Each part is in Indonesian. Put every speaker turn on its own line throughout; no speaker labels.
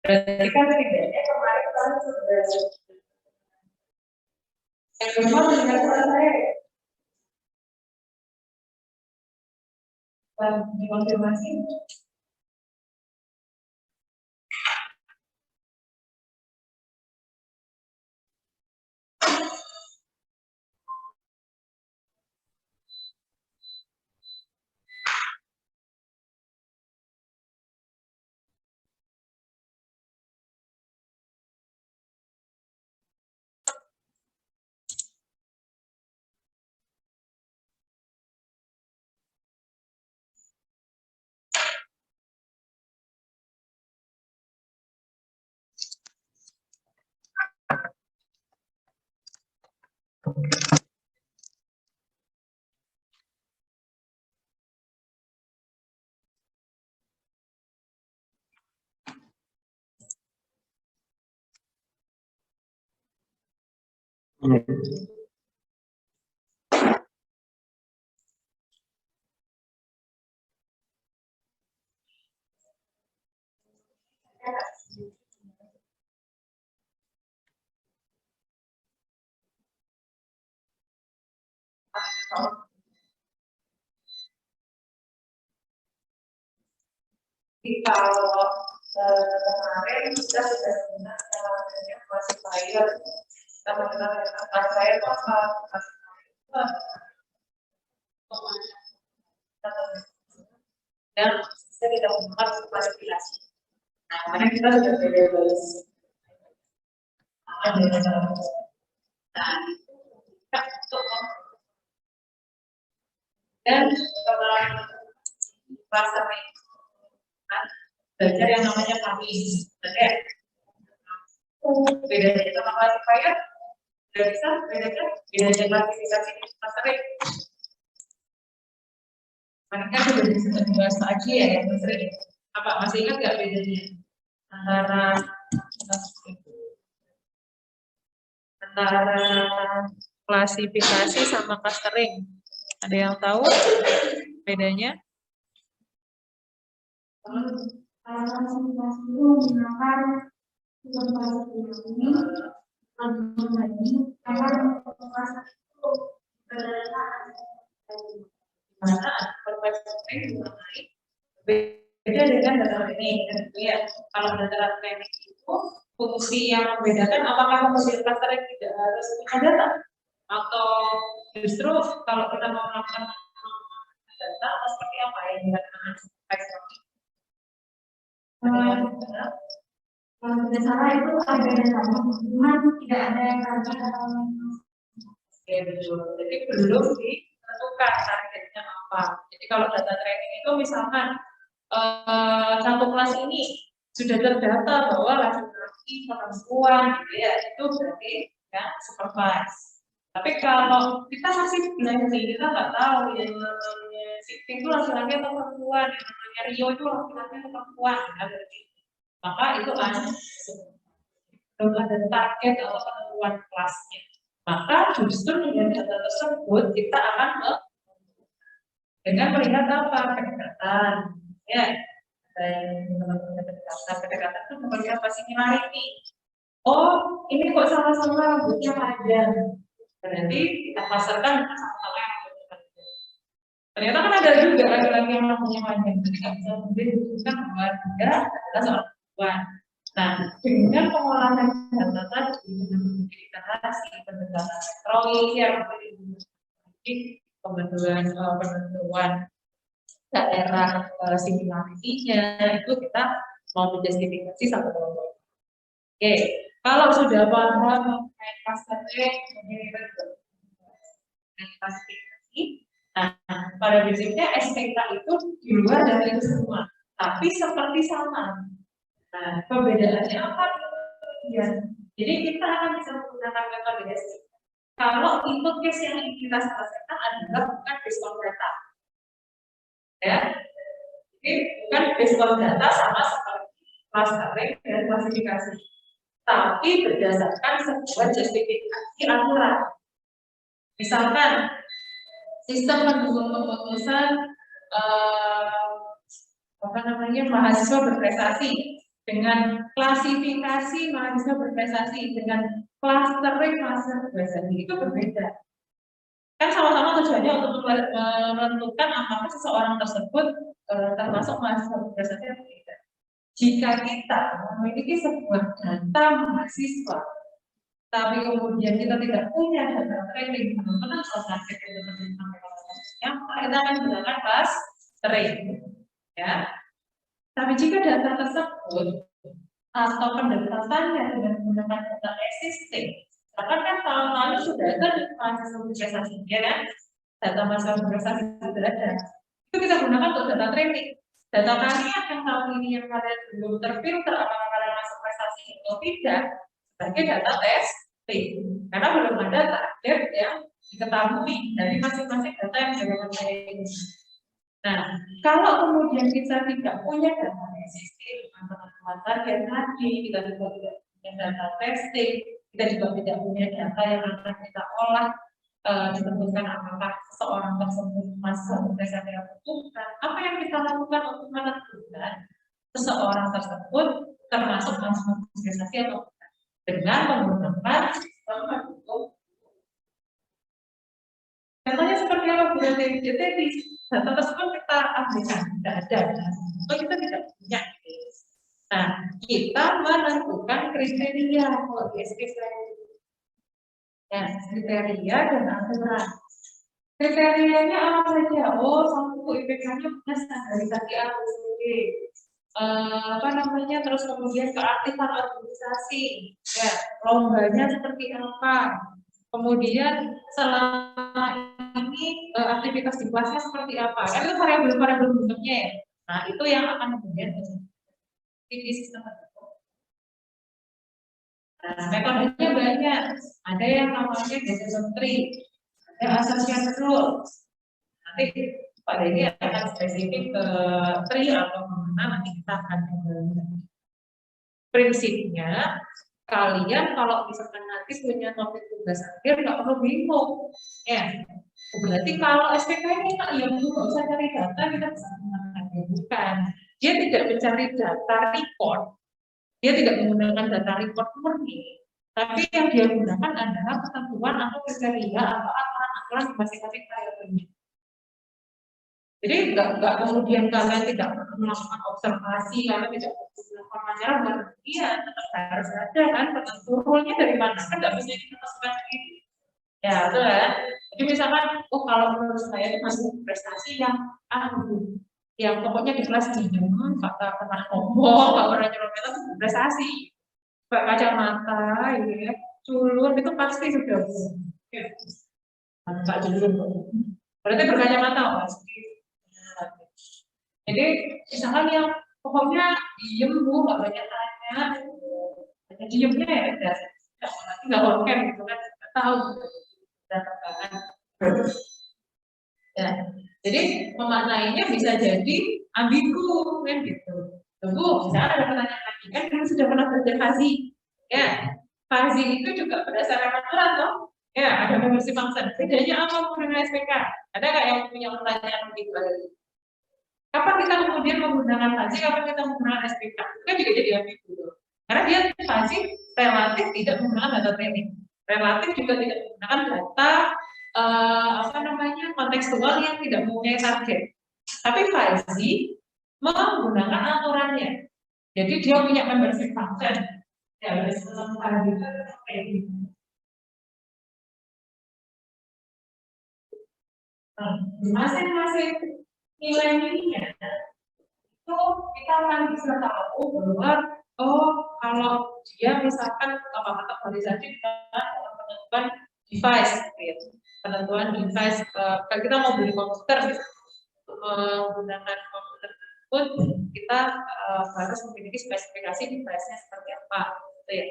Berarti kan bedanya kemarin kan sudah yang rumah tidak selesai. Dikonfirmasi. Jadi kalau kemarin kita sudah menggunakan caranya classifier, kita menggunakan classifier apa? Dan kita tidak menggunakan klasifikasi. Nah, karena kita sudah variables. Dan setelah bahasa belajar yang namanya kami, oke? Bedanya sama classifier, tidak bisa bedakan bedanya klasifikasi klasterik. Mereka sudah bisa dibahas lagi ya, Mas Ri. Apa masih ingat nggak bedanya antara klasifikasi sama clustering? Ada yang tahu bedanya?
Klasifikasi itu menggunakan klasifikasi ini membagi karena klasifikasi itu
mana perspektif mengenai beda dengan data training. Ya, kalau data training itu fungsi yang membedakan apakah fungsi clustering tidak harus punya data atau justru kalau kita mau melakukan data atau seperti apa yang dikatakan spesifikasi.
Kalau tidak salah itu ada data, cuma tidak ada yang
Oke, betul. Jadi belum ditentukan targetnya apa. Jadi kalau data training itu misalkan satu kelas ini sudah terdata bahwa laki-laki perempuan gitu ya, itu berarti ya supervise. Tapi kalau kita masih belajar, kita nggak tahu yang namanya Siti itu laki-laki atau perempuan, yang namanya Rio itu laki-laki atau perempuan, berarti maka itu belum ada target atau penentuan kelasnya. Maka justru dengan data tersebut kita akan dengan melihat apa pendekatan, ya, pendekatan itu seperti apa similarity. Oh, ini kok sama-sama rambutnya panjang, berarti kita pasarkan sama-sama yang rambutnya panjang. Ternyata kan ada juga laki-laki yang namanya panjang, jadi nggak bisa kemudian disebutkan bahwa dia adalah seorang perempuan. Nah, dengan pengolahan data tadi, dengan literasi, pendekatan elektronik, yang penentuan daerah similaritinya, itu kita mau menjustifikasi satu kelompok. Oke, kalau sudah paham mengenai clustering, kemudian kita juga klasifikasi. Nah, pada prinsipnya SPK itu di luar dari itu semua, tapi seperti sama. Nah, perbedaannya apa? Ya, jadi kita akan bisa menggunakan metode SPK kalau input case yang ingin kita selesaikan adalah bukan based on data. Ya, jadi bukan based on data sama seperti clustering dan klasifikasi, tapi berdasarkan sebuah justifikasi aturan. Misalkan sistem pemutusan mahasiswa berprestasi dengan klasifikasi mahasiswa berprestasi dengan clustering mahasiswa berprestasi itu berbeda. Kan sama-sama tujuannya untuk menentukan apakah seseorang tersebut termasuk mahasiswa berprestasi atau tidak. Jika kita memiliki sebuah data mahasiswa, tapi kemudian kita tidak punya data training tentang subjek yang kita akan menggunakan clustering, ya. Tapi jika data tersebut atau pendekatannya dengan menggunakan data existing, bahkan kan tahun lalu sudah ada mahasiswa berprestasi, ya kan? Data mahasiswa berprestasi sudah ada. Itu kita gunakan untuk data training. Data kalian yang tahun ini yang kalian belum terfilter apakah kalian masuk prestasi atau tidak sebagai data testing, karena belum ada target yang diketahui dari masing-masing data yang dilakukan training. Nah, kalau kemudian kita tidak punya data existing atau target tadi, kita juga tidak punya data testing, kita juga tidak punya data yang akan kita olah ditentukan apakah seseorang tersebut masuk berprestasi atau bukan. Apa yang kita lakukan untuk menentukan seseorang tersebut termasuk masuk berprestasi atau bukan? Dengan menggunakan sistem pendukung. Contohnya seperti apa Bu Yanti? Jadi data tersebut kita abaikan, tidak ada, atau kita tidak punya. Nah, kita menentukan kriteria kalau ya, kriteria dan aturan. Kriterianya apa saja? Oh, satu IPK-nya punya standarisasi ABCD. Terus kemudian keaktifan organisasi, ya, lombanya seperti apa? Kemudian selama ini aktivitas di kelasnya seperti apa? Kan itu variabel-variabel bentuknya ya. Nah, itu yang akan kemudian di sistem pendukung. Nah, metodenya banyak. Ada yang namanya decision tree, ada assumption rule. Nanti pada ini akan spesifik ke tree atau kemana nanti kita akan menggunakan. Prinsipnya kalian kalau misalkan nanti punya topik tugas akhir nggak perlu bingung, ya. Berarti kalau SPK ini ya nggak usah cari data, kita bisa menggunakan. Bukan, dia tidak mencari data record, dia tidak menggunakan data record murni, tapi yang dia gunakan adalah ketentuan atau kriteria atau aturan-aturan masing-masing variabelnya. Jadi nggak kemudian kalian tidak melakukan observasi, kalian tidak melakukan wawancara, iya tetap harus ada kan rule-nya dari mana, kan nggak bisa kita seperti ini. Ya, betul kan? Jadi misalkan, oh kalau menurut saya itu masih prestasi yang pokoknya di kelas jangan Pak pernah ngomong, Pak pernah nyelonong itu prestasi. Pak kacamata, ya, culun itu pasti sudah. Pak culun, berarti berkacamata pasti. Jadi misalkan yang pokoknya diem Bu, nggak banyak tanya, hanya diemnya ya udah, nggak konten gitu kan, nggak tahu dan perkembangan. Ya, jadi memaknainya bisa jadi ambigu kan gitu. Bu, misalnya ada pertanyaan lagi kan kamu sudah pernah belajar FASI, ya FASI itu juga berdasarkan aturan toh, ya ada konversi function. Bedanya apa dengan SPK? Ada nggak yang punya pertanyaan begitu lagi? Kapan kita kemudian menggunakan FASI, kapan kita menggunakan SPK? Itu kan juga jadi ambigu. Karena dia FASI relatif tidak menggunakan data training, relatif juga tidak menggunakan data apa namanya kontekstual yang tidak mempunyai target. Tapi Fuzzy menggunakan aturannya. Jadi dia punya membership function. Ya, harus menemukan gitu kayak gitu. Masing-masing nilai-nilainya itu kita akan bisa tahu bahwa kalau dia misalkan kategorisasi dengan penentuan device, gitu. Penentuan device kalau kita mau beli komputer menggunakan komputer tersebut kita harus memiliki spesifikasi device-nya seperti apa, gitu ya.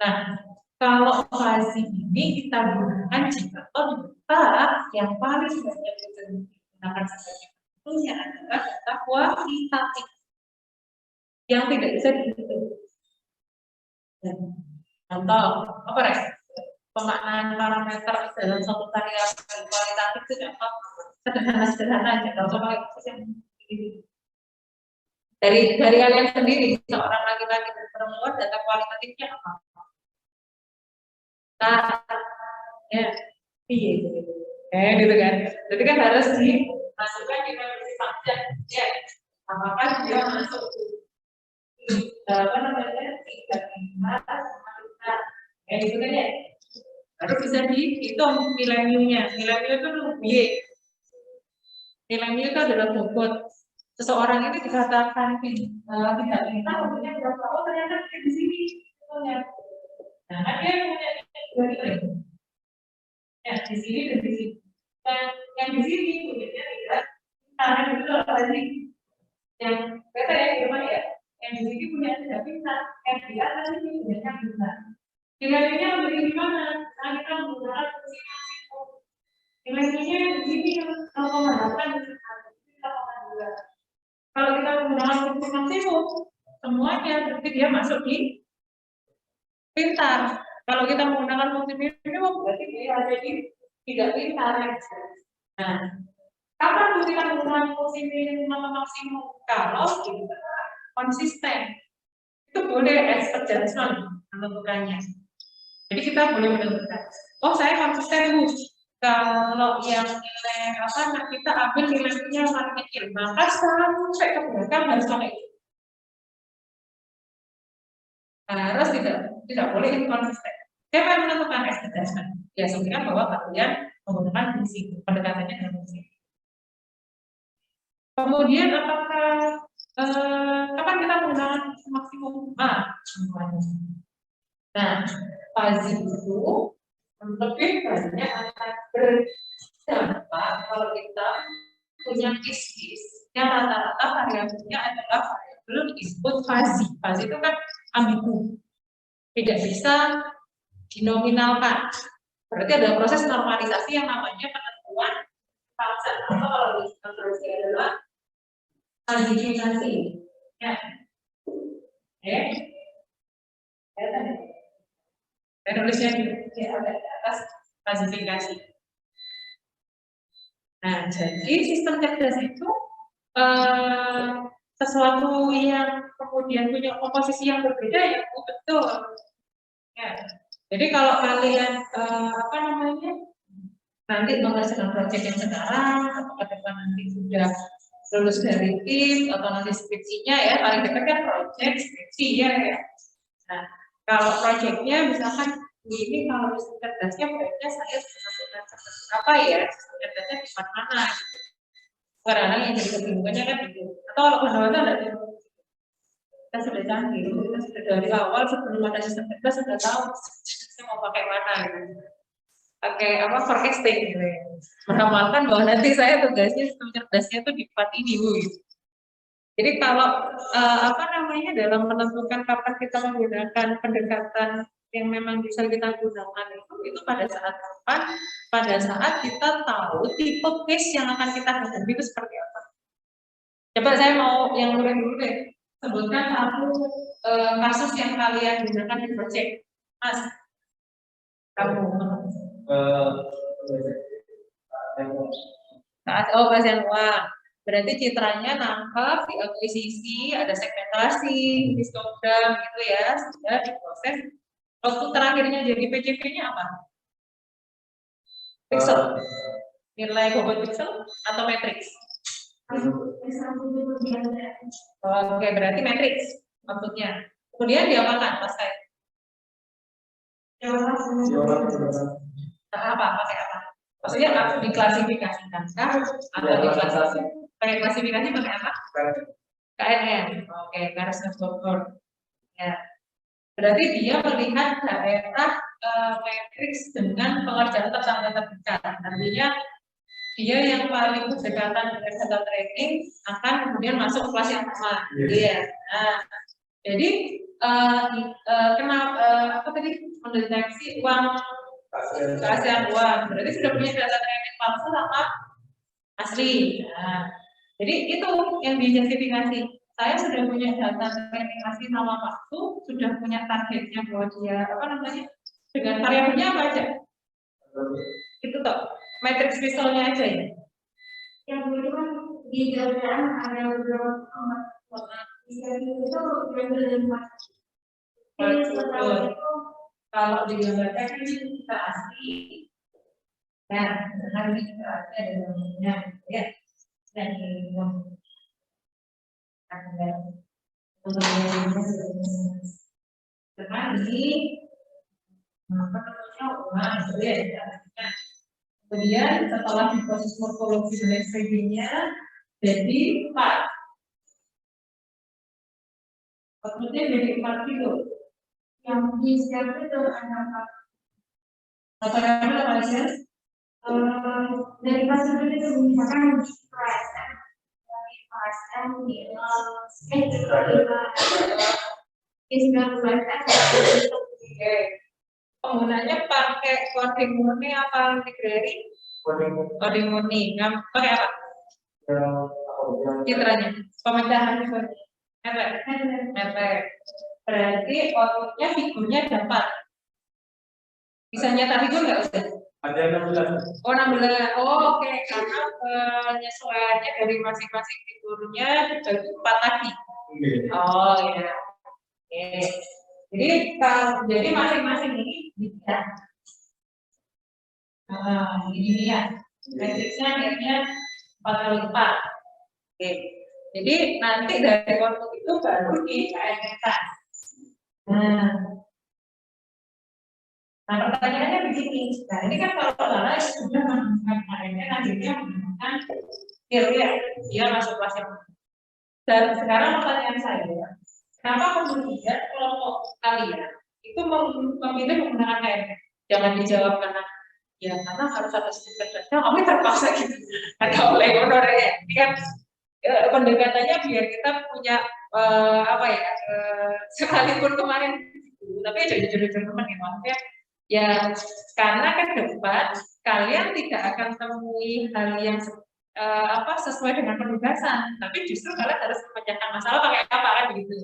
Nah, kalau Fuzzy ini kita gunakan jika kita yang paling banyak digunakan sebagai bentuknya adalah data kualitatif yang tidak bisa dihitung. Contoh, apa ya? Pemaknaan parameter dalam suatu variabel kualitatif itu contoh sederhana aja. Kalau coba yang dari kalian sendiri, seorang laki-laki dan perempuan, data kualitatifnya apa? Ya, iya gitu. Gitu kan. Jadi kan harus dimasukkan di membership function. Ya, apakah dia masuk apa namanya 35 sama 5. Gitu kan ya. Baru bisa dihitung nilai mu-nya. Nilai mu itu Y. Nilai mu itu adalah bobot. Seseorang ini dikatakan tidak pintar, kemudian berapa? Oh ternyata di sini. Nah, dia punya dua nilai. Ya, di sini dan di sini. Dan yang di sini punyanya tidak pintar itu lagi. Yang beda ya gimana ya? Yang di sini punya tidak pintar, yang di atas ini punya pintar. Nilainya beri di mana? Nah, kita menggunakan fungsi maksimum. Nilainya di sini 0,8 di 0,2. Kalau kita menggunakan fungsi maksimum, semuanya berarti dia masuk di pintar. Kalau kita menggunakan fungsi minimum, berarti dia ada di tidak pintar. Nah, kapan kita menggunakan fungsi minimum atau maksimum? Kalau kita konsisten, itu boleh expert judgment menentukannya. Jadi kita boleh menentukan, oh saya konsisten Bu, kalau yang nilai apa, kita ambil nilainya paling kecil, maka sampai ke belakang harus pakai itu. Harus tidak boleh inkonsisten. Siapa yang menentukan expert judgment? Ya sebutkan bahwa kalian menggunakan fungsi pendekatannya dengan fungsi. Kemudian apakah kapan kita menggunakan maksimum? Nah, Fuzzy itu lebih banyak akan berdampak kalau kita punya case yang rata-rata variabelnya adalah variabel disebut Fuzzy. Fuzzy itu kan ambigu, tidak bisa dinominalkan. Berarti ada proses normalisasi yang namanya penentuan function atau kalau disebut adalah klasifikasi. Ya, saya nulisnya di atas klasifikasi. Nah, jadi sistem cerdas itu sesuatu yang kemudian punya komposisi yang berbeda ya, betul. Ya. Jadi kalau kalian apa namanya nanti mengerjakan proyek yang sekarang atau ke depan nanti sudah lulus dari tim atau nanti skripsinya ya, paling dekat kan proyek skripsi ya. Nah, kalau proyeknya misalkan ini kalau sistem cerdasnya proyeknya saya masukkan seperti apa ya, sistem cerdasnya di mana gitu. Karena yang jadi kebingungannya kan itu. Atau kalau penawaran ada kita sudah canggih, kita sudah dari awal sebelum ada sistem cerdas sudah tahu saya mau pakai mana gitu. Pakai apa forecasting gitu ya. Meramalkan bahwa nanti saya tugasnya sistem cerdasnya itu di part ini Bu. Gitu. Jadi kalau apa namanya dalam menentukan kapan kita menggunakan pendekatan yang memang bisa kita gunakan itu pada saat kapan? Pada saat kita tahu tipe case yang akan kita hadapi itu seperti apa. Coba saya mau yang dulu deh. Sebutkan satu kasus yang kalian gunakan di project, Mas. Kamu. Pasien uang. Berarti citranya nangkap, diakuisisi, ada segmentasi, histogram gitu ya, sudah diproses. Waktu terakhirnya jadi PCP-nya apa? Pixel. Nilai bobot pixel atau matriks? Oke, berarti matriks maksudnya. Kemudian diapakan pas saya? Apa? Pakai apa? Maksudnya diklasifikasikan kah? Atau pakai klasifikasi pakai apa? KNN. Oke, garis bobot. Ya. Berarti dia melihat daerah matriks dengan pengerjaan tetangga terdekat. Artinya dia yang paling berdekatan dengan data training akan kemudian masuk kelas yang sama. Iya. Nah, jadi kenapa apa tadi mendeteksi uang keaslian uang? Berarti sudah punya data training palsu sama asli. Nah, jadi itu yang dijustifikasi. Saya sudah punya data training asli sama palsu, sudah punya targetnya bahwa dia apa namanya dengan variabelnya apa aja? Itu toh matriks visualnya aja ya.
Yang itu kan di dalam ada beberapa itu
kalau digambarkan kan kita asli. Nah, hari ini kita ada dalamnya ya. Dan ini kemudian setelah diproses morfologi dan sebagainya jadi 4. Kemudian jadi 4 kilo.
Yang di setiap itu ada
apa aja?
Dari pasal itu misalkan PSM, dari PSM
penggunanya pakai coding murni apa integrasi? Coding murni. Pakai apa? Citranya. Pemecahan figurnya. Mepet. Berarti outputnya figurnya dapat. Bisa nyata figur nggak usah?
Ada 16.
Oh 16. Oh, oke. Karena penyesuaiannya dari masing-masing figurnya dibagi 4 tadi. Oh ya. Oke. Jadi masing-masing ini bisa. Ini ya. Matriksnya akhirnya 4 kali 4. Oke. Jadi nanti dari output itu baru di KNN. Nah, pertanyaannya begini. Nah, ini kan kalau salah sudah menggunakan KNN akhirnya menggunakan ya, dia masuk kelas yang mana. Dan sekarang pertanyaan saya, kenapa kemudian kelompok kalian itu memilih menggunakan KNN? Jangan dijawab karena harus ada stiker saja, kami terpaksa gitu. Ada oleh honor ya. Ini kan pendekatannya biar kita punya sekalipun kemarin tapi jujur teman ya maksudnya ya karena ke depan kalian tidak akan temui hal yang sesuai dengan penugasan, tapi justru kalian harus memecahkan masalah pakai apa kan begitu.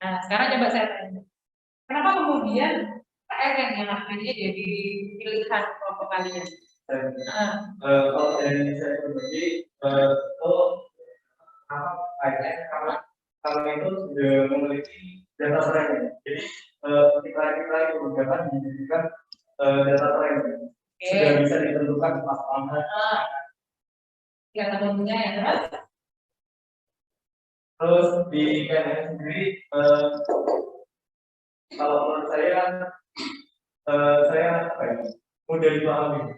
Nah sekarang coba saya tanya, kenapa kemudian KNN yang akhirnya jadi pilihan kelompok kalian?
Kalau dari saya pribadi KNN karena kami itu sudah memiliki data training. Jadi kita itu beberapa dijadikan data training. Sudah bisa ditentukan masalahnya.
Yang tentunya ya kan?
Terus di KNN sendiri, kalau menurut saya mudah dipahami.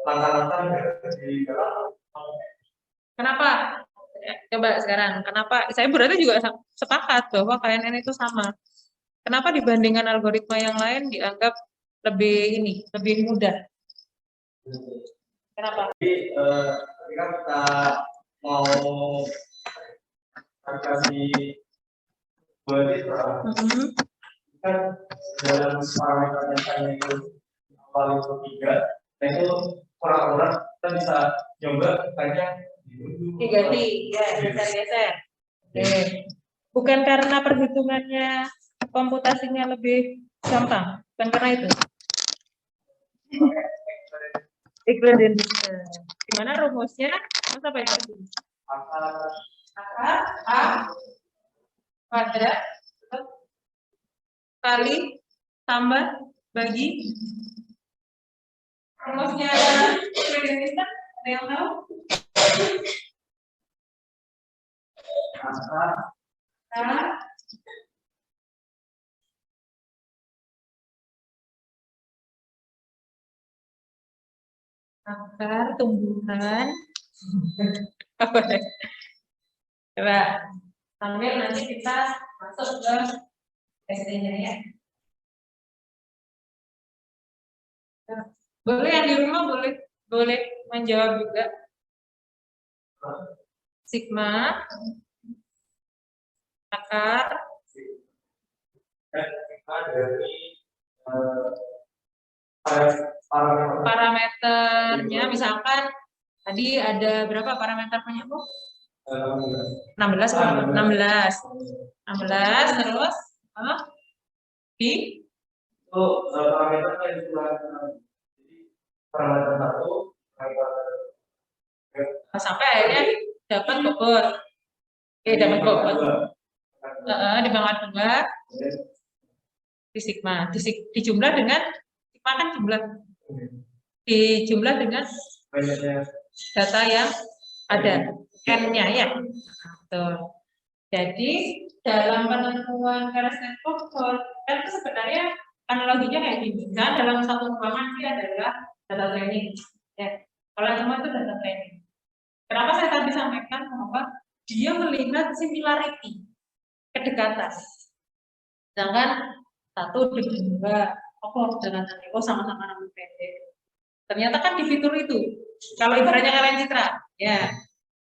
Langkah-langkah dari dalam.
Kenapa? Coba sekarang, kenapa? Saya berarti juga sepakat bahwa KNN itu sama. Kenapa dibandingkan algoritma yang lain dianggap lebih mudah? Kenapa?
Jadi ketika kita mau kasih buat itu, kan dalam parameter yang itu awal itu 3, nah itu kurang-kurang kita bisa coba hanya
diganti, ya geser-geser. Bukan karena perhitungannya komputasinya lebih gampang, bukan karena itu. Iklan dan gimana rumusnya? Mas apa itu? Akar A kuadrat kali tambah bagi Rumusnya Friedrichsen, ada yang tahu? Akar tumbuhan. Apa ya? Coba sambil nanti kita masuk ke SD-nya ya. Boleh yang di rumah boleh menjawab juga. Sigma akar
dari
parameternya, misalkan tadi ada berapa parameternya Bu? 16 terus di
parameter yang parameter satu
sampai akhirnya dapat bobot. Oke, dapat bobot. Dibangkat 2 di sigma, dijumlah dengan sigma kan dijumlah dengan data yang ada n-nya ya. Betul. Jadi dalam penentuan Kelesnikov kan sebenarnya analoginya kayak gini kan, dalam satu ruangan dia adalah data training. Ya, kalau semua itu data training. Kenapa saya tadi sampaikan bahwa dia melihat similarity, kedekatan. Sedangkan 1 dengan 2, dengan sama-sama nama pendek. Ternyata kan di fitur itu, kalau ibaratnya kalian citra, ya.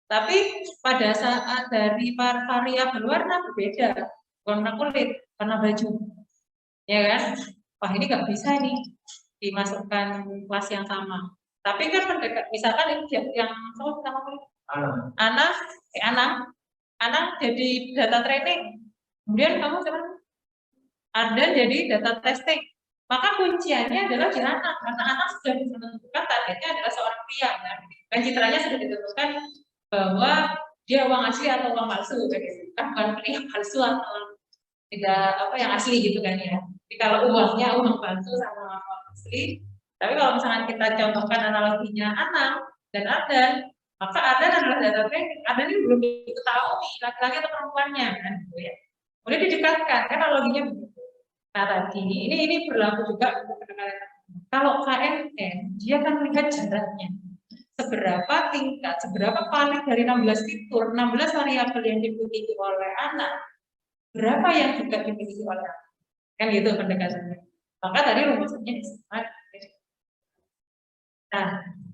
Tapi pada saat dari variabel warna berbeda, warna kulit, warna baju, ya kan? Wah ini nggak bisa nih dimasukkan kelas yang sama. Tapi kan mendekat, misalkan ini yang sama Anang jadi data training, kemudian kamu sekarang Ardan jadi data testing. Maka kunciannya adalah di anak, karena anak sudah bisa menentukan targetnya adalah seorang pria, kan citranya sudah ditentukan bahwa dia uang asli atau uang palsu, kan bukan pria palsu atau tidak apa yang asli gitu kan ya. Jadi kalau uangnya uang palsu sama uang asli, tapi kalau misalkan kita contohkan analoginya Anang dan Ardan, maka Ardan adalah data training. Ardan ini belum diketahui laki-laki atau perempuannya kan, gitu ya. Kemudian didekatkan, kan analoginya begitu. Nah tadi ini berlaku juga untuk penekanan. Kalau KNN dia kan melihat jaraknya, seberapa tingkat, seberapa paling dari 16 fitur, 16 variabel yang dimiliki oleh anak, berapa yang juga dimiliki oleh anak, kan gitu pendekatannya. Maka tadi rumusnya sama. Nah,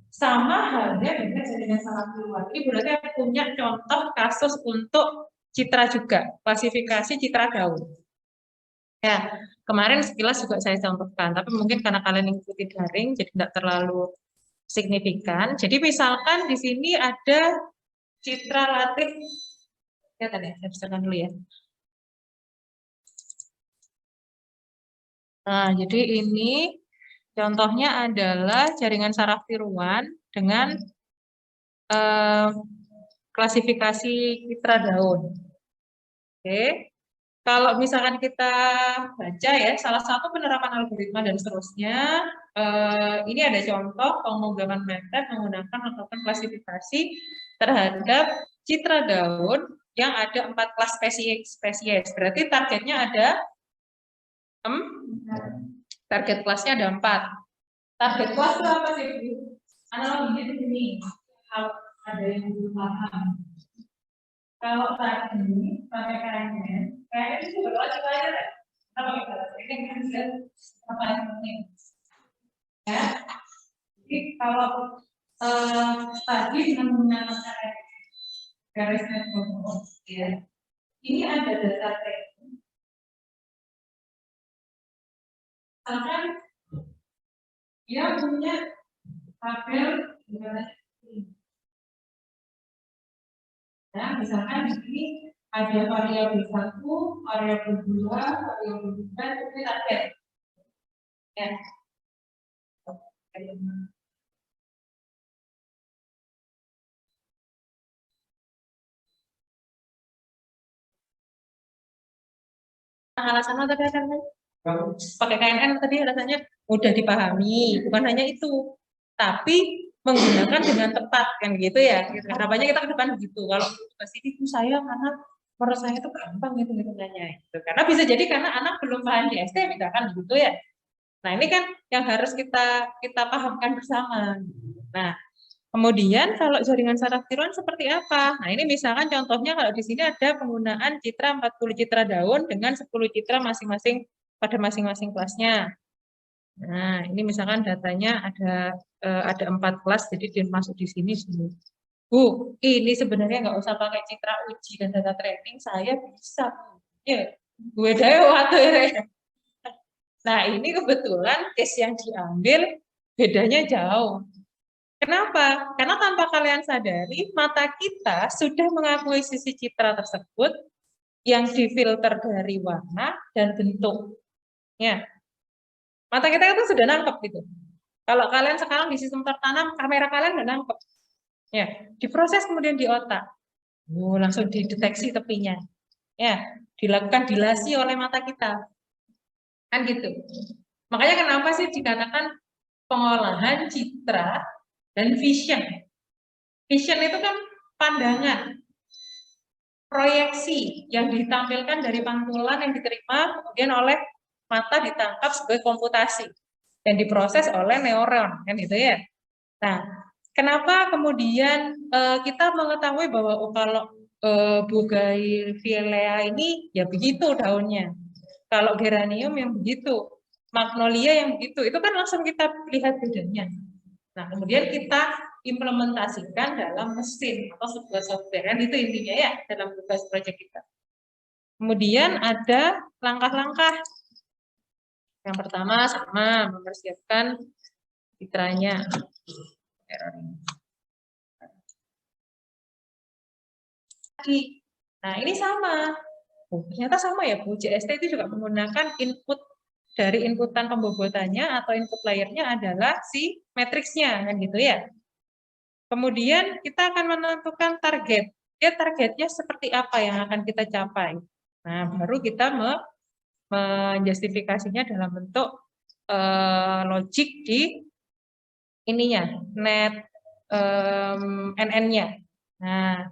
sama halnya dengan salah keluar. Ini berarti punya contoh kasus untuk citra juga, klasifikasi citra daun. Ya, kemarin sekilas juga saya contohkan, tapi mungkin karena kalian ikuti daring, jadi tidak terlalu signifikan. Jadi misalkan di sini ada citra latih, ya tadi saya besarkan dulu ya. Nah, jadi ini contohnya adalah jaringan saraf tiruan dengan klasifikasi citra daun. Oke. Kalau misalkan kita baca ya, salah satu penerapan algoritma dan seterusnya, ini ada contoh pemrograman MATLAB menggunakan melakukan klasifikasi terhadap citra daun yang ada 4 kelas spesies. Berarti targetnya ada target kelasnya ada 4. Target kelas itu apa sih? Analoginya di sini. Kalau ada yang belum paham. Kalau tadi pakai KNN itu berarti aja deh. Kita pakai bahasa ini kan bisa apa yang penting. Ya. Jadi kalau tadi dengan menggunakan garis network, ya, ini ada data training. Misalkan dia punya tabel gimana ini. Nah, misalkan di sini ada variabel 1, variabel 2, variabel 3, itu target. Ya. Alasan tadi kan pakai KNN tadi alasannya mudah dipahami, bukan hanya itu. tapi menggunakan dengan tepat kan gitu ya. Harapannya kita ke depan begitu. Kalau ke sini saya karena menurut saya itu gampang gitu nanya gitu. Karena bisa jadi karena anak belum paham JST misalkan gitu ya. Nah, ini kan yang harus kita pahamkan bersama. Nah, kemudian kalau jaringan saraf tiruan seperti apa? Nah, ini misalkan contohnya kalau di sini ada penggunaan citra 40 citra daun dengan 10 citra masing-masing pada masing-masing kelasnya. Nah, ini misalkan datanya ada 4 kelas, jadi dimasuk di sini semua. Bu, ini sebenarnya nggak usah pakai citra uji dan data training, saya bisa. Ya, gue dewa tuh ya. Nah, ini kebetulan case yang diambil bedanya jauh. Kenapa? Karena tanpa kalian sadari, mata kita sudah mengakui sisi citra tersebut yang difilter dari warna dan bentuk. Ya. Mata kita itu sudah nangkep gitu. Kalau kalian sekarang di sistem tertanam, kamera kalian udah nangkep. Ya, diproses kemudian di otak. Langsung dideteksi tepinya. Ya, dilakukan dilasi oleh mata kita. Kan gitu. Makanya kenapa sih dikatakan pengolahan citra dan vision. Vision itu kan pandangan, proyeksi yang ditampilkan dari pantulan yang diterima kemudian oleh mata ditangkap sebagai komputasi dan diproses oleh neuron, kan gitu ya. Nah, kenapa kemudian kita mengetahui bahwa kalau Bougainvillea ini ya begitu daunnya, kalau geranium yang begitu, magnolia yang begitu, itu kan langsung kita lihat bedanya. Nah, kemudian kita implementasikan dalam mesin atau sebuah software, kan itu intinya ya dalam tugas proyek kita. Kemudian ada langkah-langkah. Yang pertama sama mempersiapkan citranya. Nah, ini sama. Ternyata sama ya Bu, JST itu juga menggunakan input dari inputan pembobotannya atau input layernya adalah si matriksnya, kan gitu ya. Kemudian kita akan menentukan target. Ya, targetnya seperti apa yang akan kita capai. Nah, baru kita menjustifikasinya dalam bentuk logik di ininya, net NN-nya. Nah,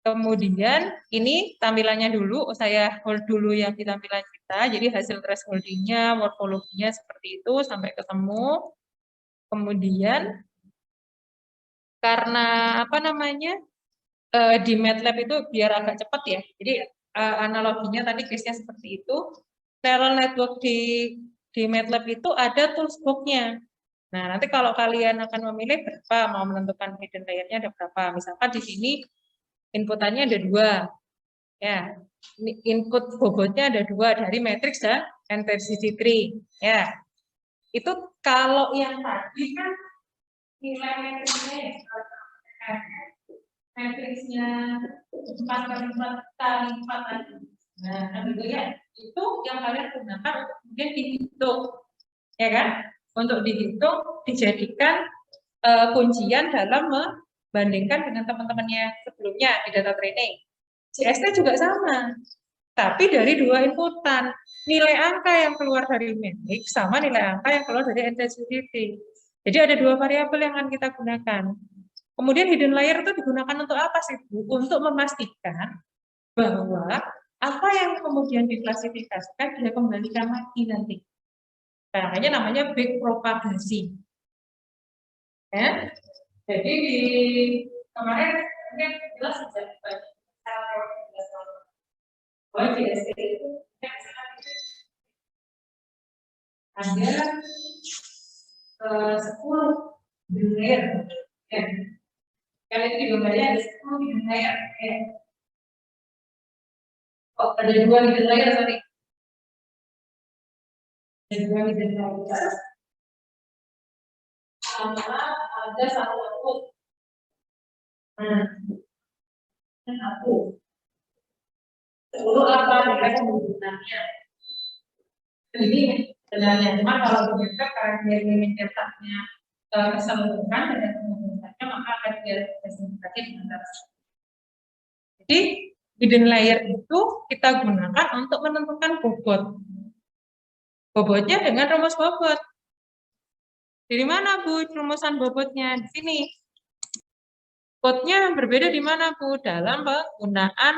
kemudian ini tampilannya dulu, saya hold dulu yang di tampilan kita, jadi hasil thresholding-nya, morfologinya seperti itu sampai ketemu. Kemudian karena apa namanya di MATLAB itu biar agak cepat ya, jadi analoginya tadi case-nya seperti itu. Neural network di MATLAB itu ada tools box-nya. Nah, nanti kalau kalian akan memilih berapa, mau menentukan hidden layer-nya ada berapa. Misalkan di sini inputannya ada 2. Ya, input bobotnya ada 2 dari matrix dan NTCC3. Ya, itu kalau yang tadi kan nilai matriksnya ya, matriksnya 4x4x4 tadi. Nah, kan gitu ya. Itu yang kalian gunakan untuk kemudian dihitung, ya kan? Untuk dihitung, dijadikan kuncian dalam membandingkan dengan teman-temannya sebelumnya di data training. JST juga sama, tapi dari 2 inputan, nilai angka yang keluar dari matrix sama nilai angka yang keluar dari NTCC. Jadi ada 2 variabel yang akan kita gunakan. Kemudian hidden layer itu digunakan untuk apa sih, Bu? Untuk memastikan bahwa apa yang kemudian diklasifikasikan dia kembalikan lagi nanti. Makanya namanya backpropagasi. Ya. Jadi di kemarin mungkin jelas sudah bahwa JST itu ada 10 layer. Ya. Kali ini gambarnya ada 10 layer. Ya. Oh, ada 2 hidden layer, sorry. Ada 2 hidden layer. Sama ada 1 output. Nah, dan aku. 10 apa dengan penggunaannya. Ini sebenarnya, cuma kalau begitu karena dia mencetaknya keseluruhan dan penggunaannya, maka akan dia spesifikasi dengan cara. Jadi hidden layer itu kita gunakan untuk menentukan bobot. Bobotnya dengan rumus bobot. Dari mana Bu rumusan bobotnya? Di sini. Bobotnya berbeda di mana Bu? Dalam penggunaan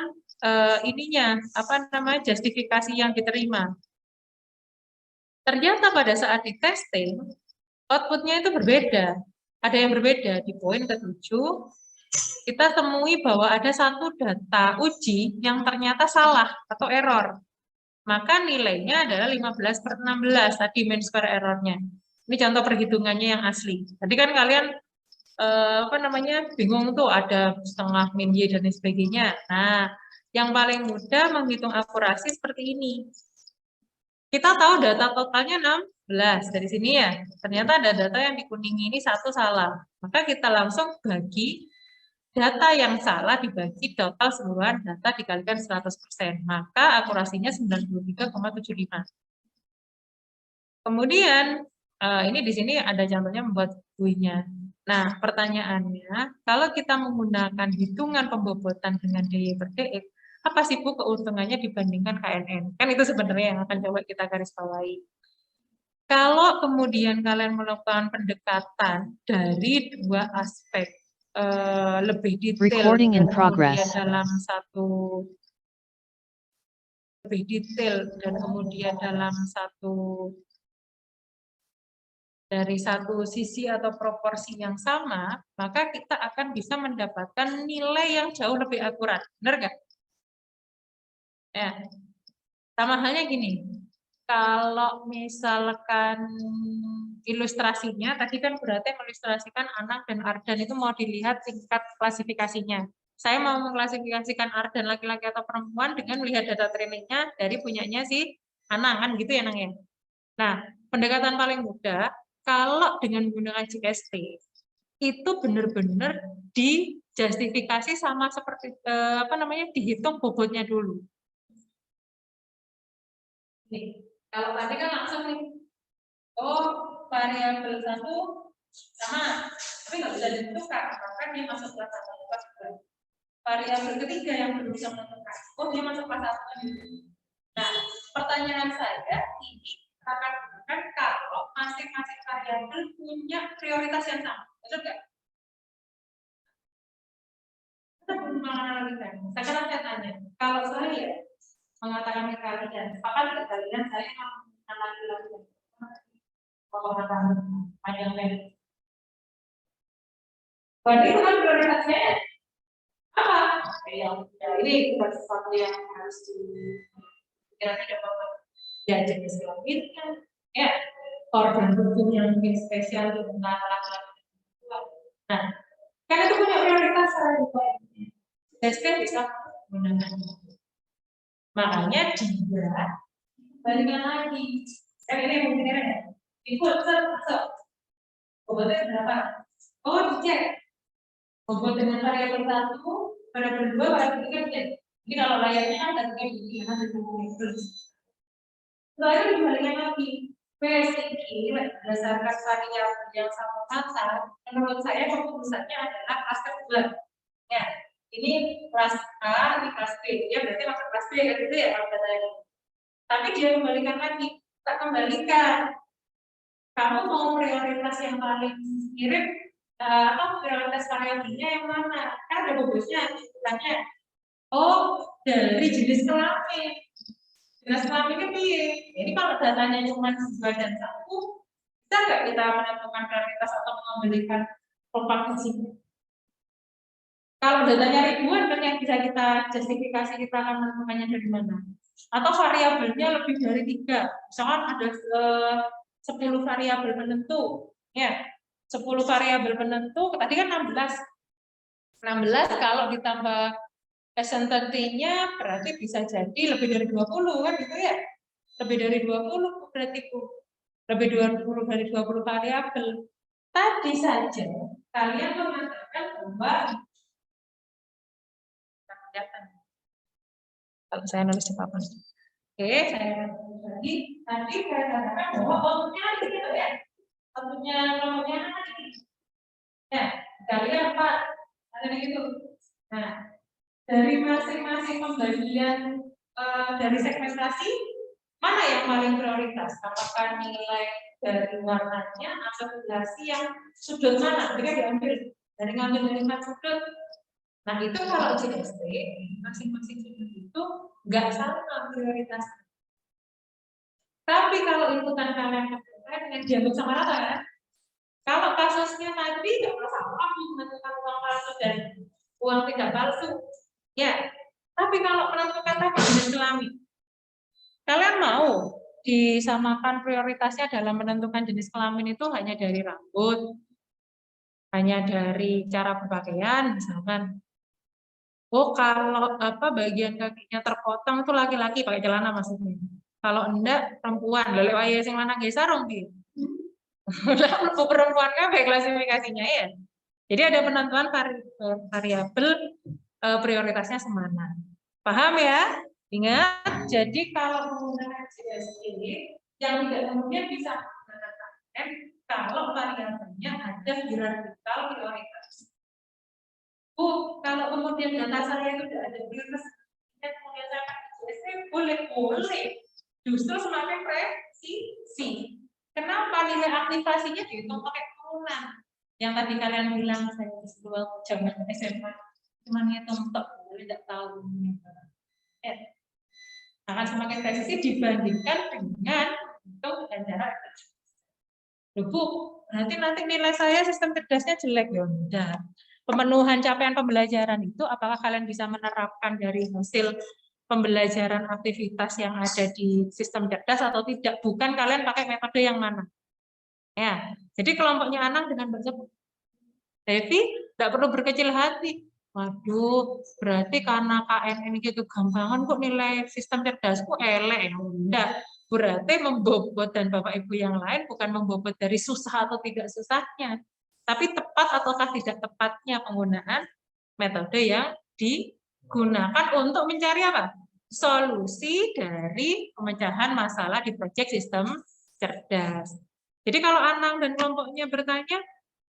ininya, apa namanya, justifikasi yang diterima. Ternyata pada saat di testing, outputnya itu berbeda. Ada yang berbeda. Di poin ke-7, kita temui bahwa ada satu data uji yang ternyata salah atau error. Maka nilainya adalah 15/16 tadi mean square errornya. Ini contoh perhitungannya yang asli. Tadi kan kalian apa namanya, bingung tuh ada setengah min y dan lain sebagainya. Nah, yang paling mudah menghitung akurasi seperti ini. Kita tahu data totalnya 16 dari sini ya. Ternyata ada data yang dikuningi ini satu salah. Maka kita langsung bagi data yang salah dibagi total seluruhan data dikalikan 100%. Maka akurasinya 93,75. Kemudian ini di sini ada contohnya membuat buinya. Nah, pertanyaannya, kalau kita menggunakan hitungan pembobotan dengan DY/DX, apa sih Bu keuntungannya dibandingkan KNN? Kan itu sebenarnya yang akan coba kita garis bawahi. Kalau kemudian kalian melakukan pendekatan dari dua aspek, lebih detail dan kemudian dalam satu lebih detail dan kemudian dalam satu dari satu sisi atau proporsi yang sama, maka kita akan bisa mendapatkan nilai yang jauh lebih akurat. Benar nggak? Ya. Sama halnya gini, kalau misalkan ilustrasinya, tadi kan berarti mengilustrasikan anak dan Ardan itu mau dilihat tingkat klasifikasinya. Saya mau mengklasifikasikan Ardan laki-laki atau perempuan dengan melihat data trainingnya dari punyanya si Anang, kan gitu ya Nang ya. Nah, pendekatan paling mudah, kalau dengan menggunakan GST, itu benar-benar dijustifikasi sama seperti apa namanya, dihitung bobotnya dulu. Nih, kalau tadi kan langsung nih, oh variabel 1 sama, tapi nggak bisa ditentukan, maka dia masuk kelas 1 atau kelas 2. Variabel ketiga yang belum bisa menentukan, oh dia masuk kelas 1. Nah, pertanyaan saya ini akan bukan kalau masing-masing variabel punya prioritas yang sama, betul nggak? Kita belum menganalikan. Sekarang saya tanya, kalau saya mengatakan ke kalian, sepakat ke kalian saya menganalikan pengetahuan panjang pendek. Berarti itu kan prioritasnya apa? Ya, ini bukan sesuatu yang harus dikira-kira dapat ya jenis kelaminnya, ya organ tubuh yang mungkin spesial untuk laki-laki. Nah, kan itu punya prioritas saya bisa menggunakan. Makanya dia balikan lagi. Ini mungkin ya. Ikut masuk. Bobotnya berapa? Oh, dicek. Bobot dengan variabel 1, variabel 2, variabel 3 dicek. Jadi kalau layarnya kan ada begini, ada terus. Setelah itu dibalikan lagi. PSI berdasarkan variabel yang sama kata, menurut saya keputusannya adalah kelas kedua. Ya, ini kelas A, ini kelas B. Dia berarti masuk kelas B kan gitu ya kalau kata ini. Tapi dia kembalikan lagi, kita kembalikan. Kamu mau prioritas yang paling mirip atau prioritas variabelnya yang mana? Kan ada bobotnya, istilahnya. Oh, dari jenis kelamin. Jenis kelaminnya piye? Jadi kalau datanya cuma 2 dan 1, bisa nggak kita menentukan prioritas atau mengembalikan propagasinya? Kalau datanya ribuan, kan yang bisa kita justifikasi kita akan menentukannya dari mana? Atau variabelnya lebih dari 3, misalkan ada 10 variabel penentu, ya 10 variabel penentu, tadi kan 16 kalau ditambah persentasenya berarti bisa jadi lebih dari 20 kan gitu ya, lebih dari 20 berarti lebih 20 dari 20 variabel. Tadi saja kalian mengatakan bahwa kalau saya nulis di papan. Oke, saya lagi. Tadi saya katakan bahwa outputnya gitu ya. Outputnya nomornya ini. Ya, kalian apa? Ada gitu. Nah, dari masing-masing pembagian dari segmentasi, mana yang paling prioritas? Apakah nilai dari warnanya akumulasi yang sudut mana, mereka diambil dari 4 sudut. Nah itu kalau JST masing-masing sudut itu nggak sama prioritasnya. Tapi kalau inputan kalian dengan diambil sama rata kan? Kalau kasusnya tadi nggak masalah menentukan uang palsu dan uang tidak palsu, ya. Tapi kalau menentukan tadi jenis kelamin, kalian mau disamakan prioritasnya dalam menentukan jenis kelamin itu hanya dari rambut, hanya dari cara berpakaian, misalkan. Oh, kalau bagian kakinya terpotong itu laki-laki pakai celana maksudnya. Kalau enggak perempuan, lalu ayah sing lanang ge sarung gitu. Lah perempuannya baik klasifikasinya ya. Jadi ada penentuan variabel prioritasnya semana. Paham ya? Ingat, jadi kalau menggunakan JST yang tidak kemudian bisa menggunakan KM kalau variabelnya ada hierarkikal prioritas. Kalau kemudian data saya itu tidak ada prioritas, kemudian saya pakai JST boleh. Justru semakin presisi. Kenapa nilai aktivasinya dihitung pakai turunan? Yang tadi kalian bilang saya disuruh zaman SMA cuma ngitung tok, tidak tahu. Akan semakin presisi dibandingkan dengan hitung dan cara Bu, nanti nilai saya sistem cerdasnya jelek ya. Udah. Pemenuhan capaian pembelajaran itu apakah kalian bisa menerapkan dari hasil pembelajaran aktivitas yang ada di sistem cerdas atau tidak? Bukan kalian pakai metode yang mana. Ya, jadi kelompoknya Anang dengan Mbak Devi tidak perlu berkecil hati. Waduh, berarti karena KNN gitu gampangan kok nilai sistem cerdasku elek ya. Enggak, berarti membobot dan Bapak Ibu yang lain bukan membobot dari susah atau tidak susahnya, tapi tepat ataukah tidak tepatnya penggunaan metode yang digunakan untuk mencari apa? Solusi dari pemecahan masalah di proyek sistem cerdas. Jadi kalau Anang dan kelompoknya bertanya,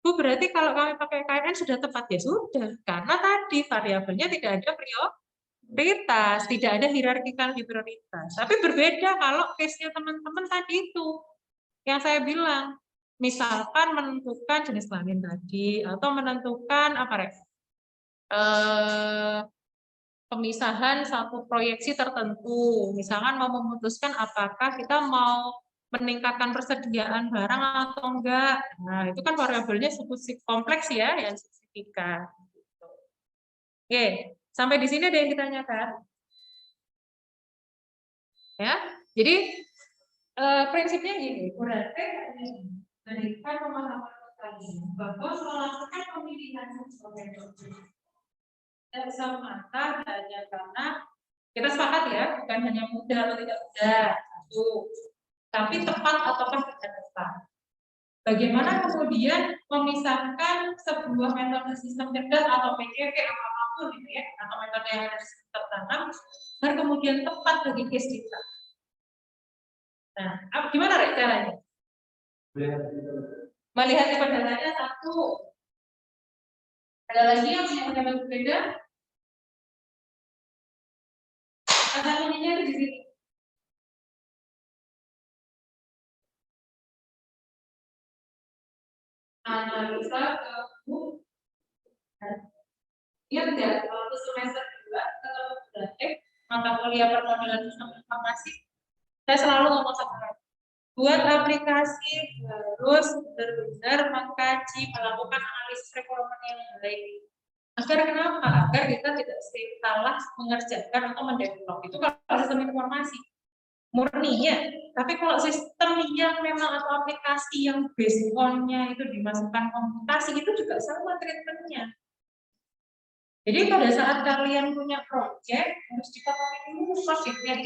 Bu, berarti kalau kami pakai KNN sudah tepat? Ya sudah, karena tadi variabelnya tidak ada prioritas, tidak ada hierarkikal prioritas. Tapi berbeda kalau case-nya teman-teman tadi itu, yang saya bilang, misalkan menentukan jenis kelamin tadi, atau menentukan pemisahan satu proyeksi tertentu, misalkan mau memutuskan apakah kita mau meningkatkan persediaan barang atau enggak. Nah, itu kan variabelnya cukup kompleks ya, yang signifikan. Oke, sampai di sini ada yang ditanyakan? Ya, jadi prinsipnya gini, berarti memberikan pemahaman kalian bahwa melakukan pemilihan sebagai dosen tidak semata hanya karena kita sepakat ya, bukan hanya mudah atau tidak mudah, tapi tepat ataukah tidak tepat. Bagaimana kemudian memisahkan sebuah metode sistem cerdas atau PKP atau apapun gitu ya, atau metode yang ada tertanam, dan kemudian tepat bagi case kita. Nah, gimana caranya? Melihat tipe datanya satu. Ada lagi yang punya pendapat berbeda? Kata kuncinya di sini. Analisa kamu ingat ya, waktu semester 2 atau praktek mata kuliah permodalan sistem informasi, saya selalu ngomong sama buat aplikasi harus benar-benar mengkaji, melakukan analisis requirement yang baik. Agar kenapa? Agar kita tidak salah mengerjakan atau mendevelop. Itu kalau sistem informasi murninya. Tapi kalau sistem yang memang atau aplikasi yang based on-nya itu dimasukkan komputasi, itu juga sama treatmentnya. Jadi pada saat kalian punya project harus dipahami dulu prosesnya,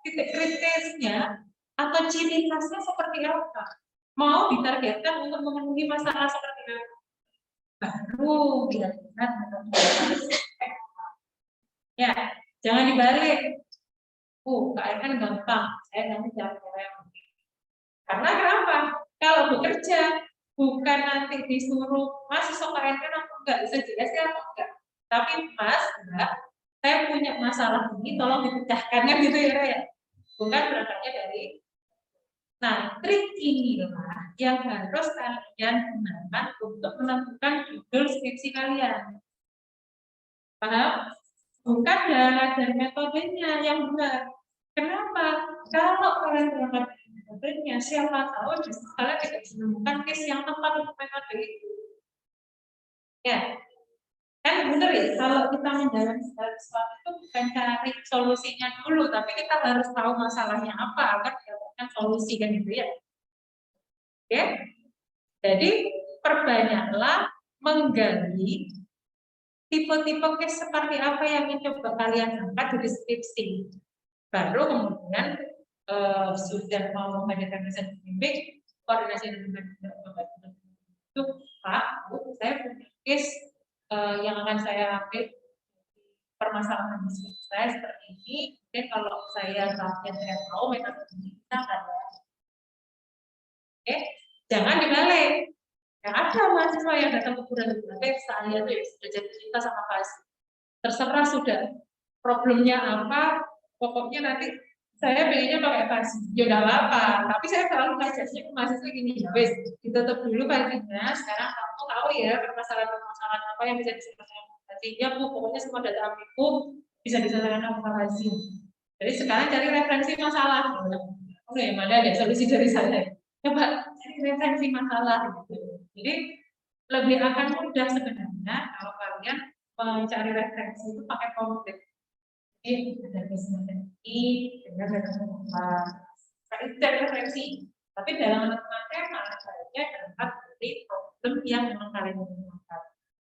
titik kritisnya atau ciri khasnya seperti apa. Mau ditargetkan untuk memenuhi masalah seperti apa. Baru benar-benar ya, jangan dibalik. KNN gampang, saya nanti jawab yang karena kenapa? Kalau bekerja bukan nanti disuruh Mas besok KNN atau enggak, bisa jelasnya atau enggak. Tapi Mas, enggak, saya punya masalah ini, tolong dipecahkannya gitu ya. Bukan berangkatnya dari. Nah, trik inilah yang harus kalian gunakan untuk menentukan judul skripsi kalian. Paham? Bukan cara dan metodenya yang benar. Kenapa? Kalau kalian berangkat dari metodenya, siapa tahu justru kalian tidak bisa menemukan case yang tepat untuk metode itu. Ya, kan benar ya, kalau kita menjalani segala sesuatu itu bukan cari solusinya dulu, tapi kita harus tahu masalahnya apa agar mendapatkan solusi kan gitu ya. Oke, jadi perbanyaklah menggali tipe-tipe case seperti apa yang coba kalian angkat dari skripsi. Baru kemudian sudah mau mengadakan desain pembimbing, koordinasi dengan itu Pak, Bu, saya punya case yang akan saya ambil permasalahan bisnis saya seperti ini. Mungkin kalau saya tahu metode ini kita akan jangan dibalik. Yang ada mahasiswa yang datang ke bulan saya tuh ya sudah jadi cerita sama Pak. Terserah sudah problemnya apa, pokoknya nanti saya pengennya pakai pas. Ya nggak apa-apa, tapi saya selalu ngajarnya ke mahasiswa gini, wes ditutup dulu paginya. Sekarang kamu tahu ya permasalahan apa yang bisa diselesaikan paginya, Bu. Pokoknya semua data amiku bisa diselesaikan sama Pak. Jadi sekarang cari referensi masalah. Oh ya, mana ada solusi dari saya. Coba cari referensi masalah. Gitu. Jadi lebih akan mudah sebenarnya kalau kalian mencari referensi itu pakai konkret. Jadi ada referensi, dengan cari referensi. Tapi dalam menentukan tema, sebaiknya berangkat dari problem yang memang kalian gunakan.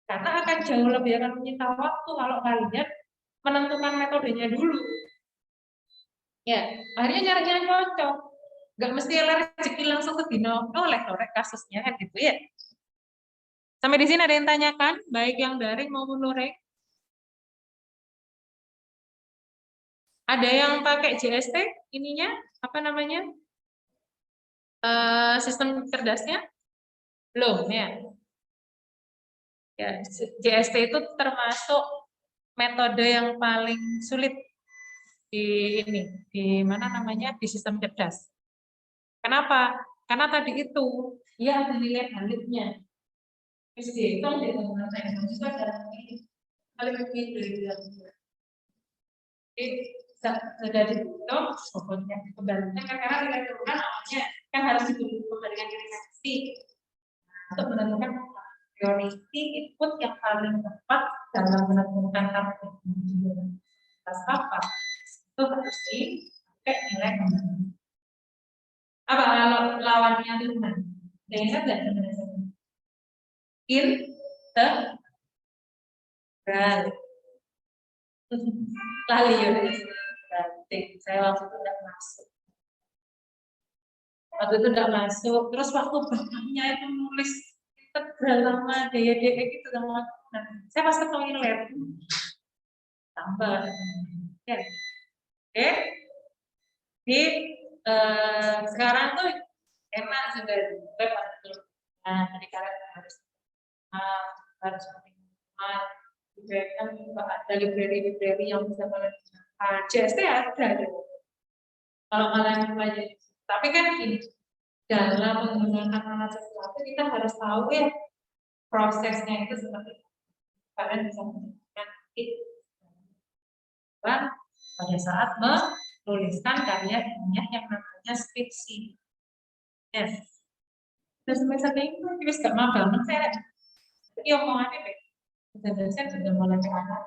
Karena akan jauh lebih akan menyita waktu kalau kalian menentukan metodenya dulu. Ya, akhirnya nyari yang cocok. Nggak mesti rezeki langsung ke dino oleh kasusnya kan gitu ya. Sampai di sini ada yang tanyakan, baik yang daring maupun luring? Ada yang pakai JST ininya, apa namanya? Sistem cerdasnya? Belum ya. Ya, JST itu termasuk metode yang paling sulit di ini, di mana namanya? Di sistem cerdas. Kenapa? Karena tadi itu dia ada nilai validnya. Terus dihitung di teman saya juga ada paling lebih dari bilang. Jadi sudah dihitung pokoknya kembalinya karena nilai turunan awalnya kan harus dibandingkan dengan reaksi untuk menentukan priority input yang paling tepat dalam menentukan target apa itu harus dipakai nilai kembali. Apa lawannya turunan? Ingat nggak sebenarnya? Integral. Lali ya, berarti saya waktu itu tidak masuk. Terus waktu bapaknya itu nulis integral sama daya gitu sama. Saya pas ketemu lab tambah. Ya. Oke. Jadi sekarang tuh enak sudah web atau jadi kalian harus kan juga ada library yang bisa kalian gunakan. JST ada. Kalau kalian pelajari, tapi kan ini dalam menggunakan sesuatu kita harus tahu ya prosesnya itu seperti apa. Kalian bisa menggunakan itu pada saat menuliskan karya ilmiah yang namanya skripsi. Yes. Dan semester ini kita sudah banget saya. Jadi omongannya baik. Saya sudah mulai mengajar.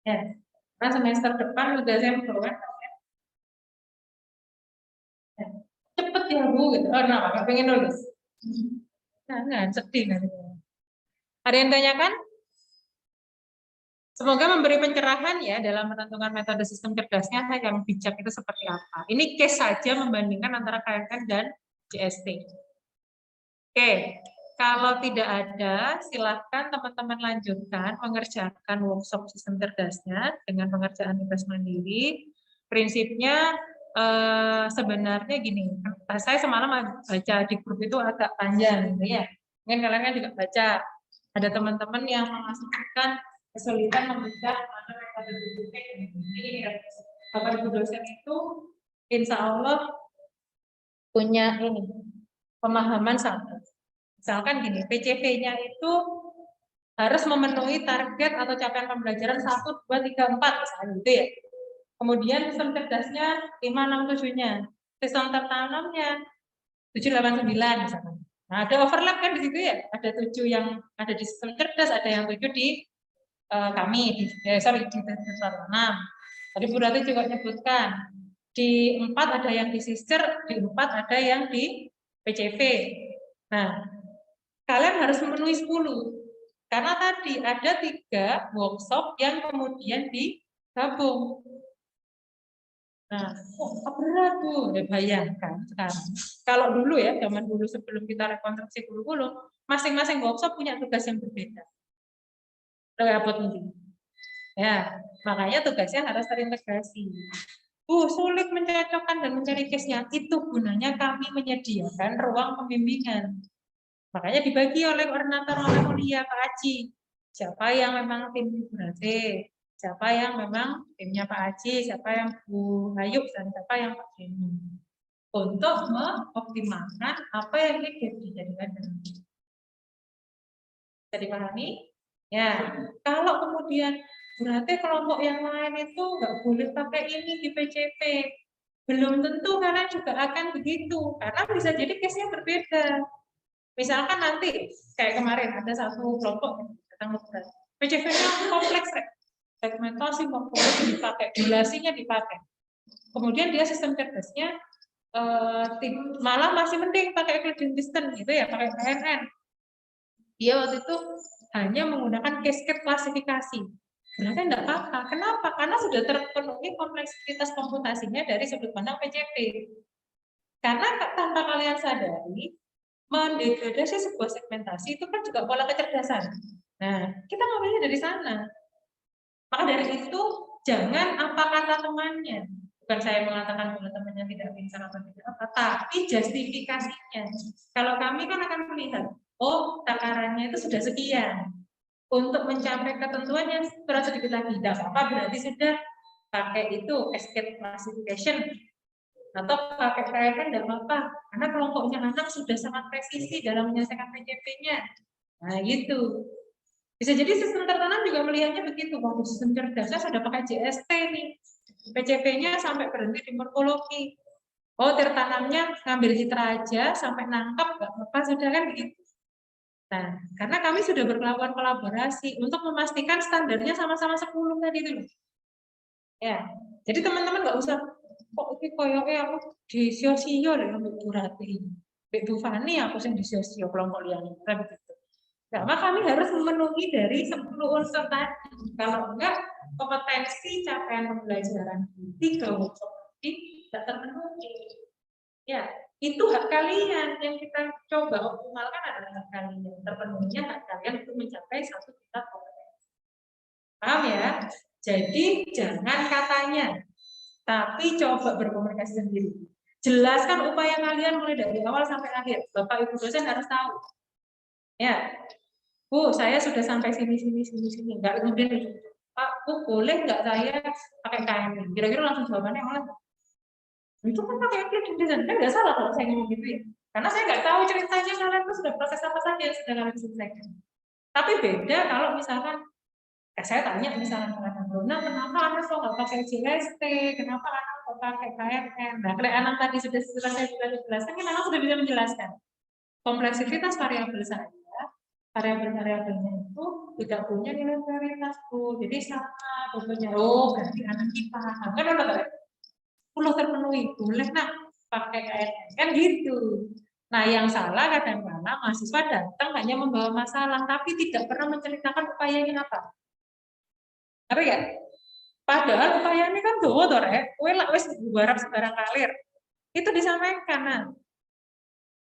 Ya, karena semester depan udah saya membawakan cepet ya Bu gitu. Oh, kenapa? Gak pengen nulis? Jangan, sedih nanti. Ada yang tanyakan? Semoga memberi pencerahan ya dalam menentukan metode sistem cerdasnya yang bijak itu seperti apa. Ini case saja membandingkan antara KNN dan JST. Oke, kalau tidak ada, silahkan teman-teman lanjutkan mengerjakan workshop sistem cerdasnya dengan pengerjaan tugas mandiri. Prinsipnya sebenarnya gini, saya semalam baca di grup itu agak panjang, gitu ya. Mungkin kalian kan juga baca. Ada teman-teman yang mengasumsikan kesulitan membaca mana metode duduknya. Jadi Bapak Ibu dosen itu insya Allah punya ini pemahaman sama. Misalkan gini, PCV-nya itu harus memenuhi target atau capaian pembelajaran 1, 2, 3, 4 misalnya gitu ya. Kemudian sistem cerdasnya 5, 6, 7-nya. Sistem tertanamnya 7, 8, 9 misalkan. Nah, ada overlap kan di situ ya. Ada 7 yang ada di sistem cerdas, ada yang 7 di kami, di sistem tertanam. Tadi Bu Rati juga nyebutkan, di 4 ada yang di sister, di 4 ada yang di PCV. Nah, kalian harus memenuhi 10. Karena tadi ada 3 workshop yang kemudian digabung. Nah, kok berat tuh? Ya, bayangkan sekarang. Kalau dulu ya, zaman dulu sebelum kita rekonstruksi kurikulum, masing-masing workshop punya tugas yang berbeda. Repot mungkin. Ya, makanya tugasnya harus terintegrasi. Sulit mencocokkan dan mencari case-nya. Itu gunanya kami menyediakan ruang pembimbingan. Makanya dibagi oleh koordinator oleh kuliah Pak Aji. Siapa yang memang tim berarti, siapa yang memang timnya Pak Aji, siapa yang Bu Ayu, dan siapa yang Pak Denny. Untuk mengoptimalkan apa yang ingin dijadikan dengan bisa dipahami? Ya, kalau kemudian berarti kelompok yang lain itu nggak boleh pakai ini di PCP. Belum tentu kalian juga akan begitu, karena bisa jadi case-nya berbeda. Misalkan nanti, kayak kemarin ada satu kelompok yang datang ke PCV-nya kompleks, segmentasi morfologi dipakai, durasinya dipakai. Kemudian dia sistem cerdasnya malah masih mending pakai Euclidean distance gitu ya, pakai KNN. Dia waktu itu hanya menggunakan cascade klasifikasi. Berarti enggak apa-apa. Kenapa? Karena sudah terpenuhi kompleksitas komputasinya dari sudut pandang PCP. Karena tanpa kalian sadari, mendegradasi sebuah segmentasi itu kan juga pola kecerdasan. Nah, kita ngambilnya dari sana. Maka dari itu, jangan apa kata temannya. Bukan saya mengatakan kalau temannya tidak pintar atau tidak apa, tapi justifikasinya. Kalau kami kan akan melihat, oh takarannya itu sudah sekian. Untuk mencapai ketentuannya kurang sedikit lagi. Tidak apa-apa, berarti sudah pakai itu escape classification atau pakai KNN tidak apa-apa, karena kelompoknya anak sudah sangat presisi dalam menyelesaikan PCP-nya. Nah, gitu. Bisa jadi sistem tertanam juga melihatnya begitu. Waktu sistem cerdasnya sudah pakai JST nih. PCP-nya sampai berhenti di morfologi. Oh, tertanamnya ngambil citra aja sampai nangkap, nggak apa-apa, sudah kan begitu. Nah, karena kami sudah berlakukan kolaborasi untuk memastikan standarnya sama-sama 10 tadi itu. Ya, jadi teman-teman nggak usah kok iki koyoke aku di sio-sio lho Mbak Bu Rati. Mbak Bu Fani aku sing di sio-sio kelompok liyane. Kan begitu. Nah, maka kami harus memenuhi dari 10 unsur tadi. Kalau enggak, kompetensi capaian pembelajaran 3 workshop tadi tidak terpenuhi. Ya, itu hak kalian yang kita coba optimalkan adalah hak kalian. Terpenuhinya hak kalian untuk mencapai satu tingkat kompetensi. Paham ya? Jadi jangan katanya, tapi coba berkomunikasi sendiri. Jelaskan upaya kalian mulai dari awal sampai akhir. Bapak Ibu dosen harus tahu. Ya, Bu, saya sudah sampai sini. Enggak kemudian Pak, Bu, boleh nggak saya pakai KNN? Kira-kira langsung jawabannya malah. Itu kan pakai Euclidean, kan nggak salah kalau saya ngomong gitu ya. Karena saya nggak tahu ceritanya kalian itu sudah proses apa saja yang sudah kalian selesaikan. Tapi beda kalau misalkan saya tanya misalnya dengan Bruna, kenapa anak kok nggak pakai JST? Kenapa anak kok pakai KNN? Nah, kalau anak tadi sudah selesai dijelaskan, kan anak sudah bisa menjelaskan kompleksitas variabel saya. Variabel-variabelnya itu tidak punya nilai prioritas Bu. Jadi sama pokoknya. Oh, berarti anak kita kan udah perlu terpenuhi. Boleh nak pakai KNN kan gitu. Nah, yang salah kadang-kadang mahasiswa datang hanya membawa masalah, tapi tidak pernah menceritakan upayanya apa. Apa ya? Padahal upaya ini kan doa toh rek, kowe lak wis barang sebarang kalir. Itu disampaikan. Nah,